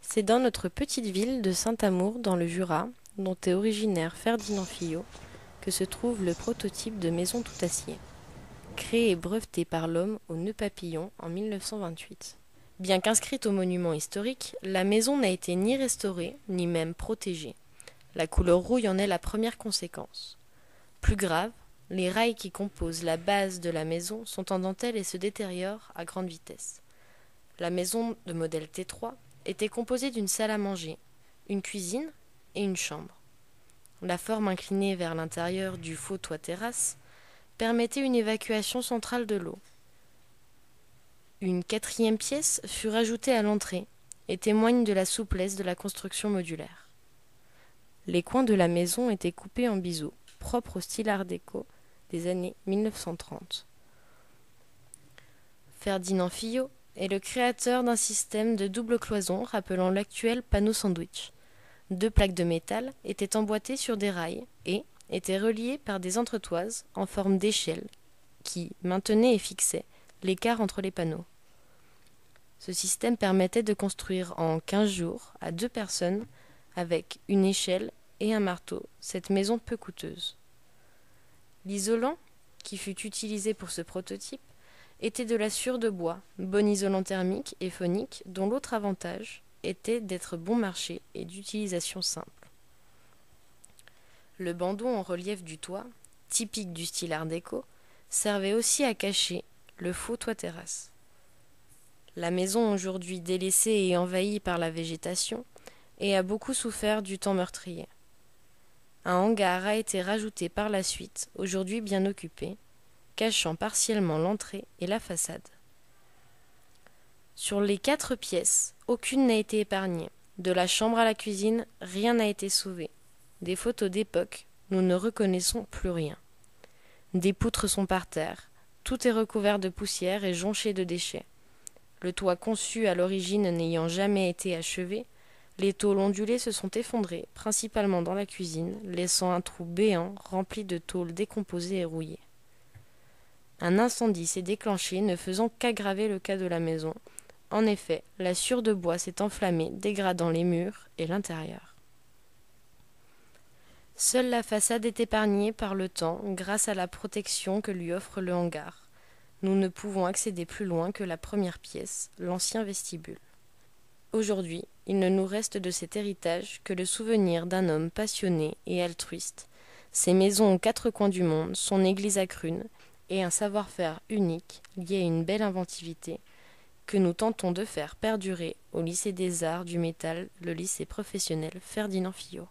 C'est dans notre petite ville de Saint-Amour, dans le Jura, dont est originaire Ferdinand Fillot, que se trouve le prototype de maison tout acier, créé et breveté par l'homme au nœud papillon en 1928. Bien qu'inscrite au monument historique, la maison n'a été ni restaurée, ni même protégée. La couleur rouille en est la première conséquence. Plus grave, les rails qui composent la base de la maison sont en dentelle et se détériorent à grande vitesse. La maison de modèle T3 était composée d'une salle à manger, une cuisine et une chambre. La forme inclinée vers l'intérieur du faux toit terrasse permettait une évacuation centrale de l'eau. Une quatrième pièce fut rajoutée à l'entrée et témoigne de la souplesse de la construction modulaire. Les coins de la maison étaient coupés en biseau, propre au style art déco des années 1930. Ferdinand Fillot est le créateur d'un système de double cloison rappelant l'actuel panneau sandwich. Deux plaques de métal étaient emboîtées sur des rails et étaient reliées par des entretoises en forme d'échelle qui maintenaient et fixaient l'écart entre les panneaux. Ce système permettait de construire en 15 jours à 2 personnes avec une échelle et un marteau cette maison peu coûteuse. L'isolant qui fut utilisé pour ce prototype était de la sciure de bois, bon isolant thermique et phonique, dont l'autre avantage était d'être bon marché et d'utilisation simple. Le bandeau en relief du toit, typique du style art déco, servait aussi à cacher le faux toit terrasse. La maison, aujourd'hui délaissée et envahie par la végétation, et a beaucoup souffert du temps meurtrier. Un hangar a été rajouté par la suite, aujourd'hui bien occupé, cachant partiellement l'entrée et la façade. Sur les 4 pièces, aucune n'a été épargnée. De la chambre à la cuisine, rien n'a été sauvé. Des photos d'époque, nous ne reconnaissons plus rien. Des poutres sont par terre, tout est recouvert de poussière et jonché de déchets. Le toit conçu à l'origine n'ayant jamais été achevé, les tôles ondulées se sont effondrées, principalement dans la cuisine, laissant un trou béant rempli de tôles décomposées et rouillées. Un incendie s'est déclenché, ne faisant qu'aggraver le cas de la maison. En effet, la sciure de bois s'est enflammée, dégradant les murs et l'intérieur. Seule la façade est épargnée par le temps grâce à la protection que lui offre le hangar. Nous ne pouvons accéder plus loin que la première pièce, l'ancien vestibule. Aujourd'hui, il ne nous reste de cet héritage que le souvenir d'un homme passionné et altruiste, ses maisons aux 4 coins du monde, son église à Crunes, et un savoir-faire unique lié à une belle inventivité que nous tentons de faire perdurer au lycée des arts du métal, le lycée professionnel Ferdinand Fillot.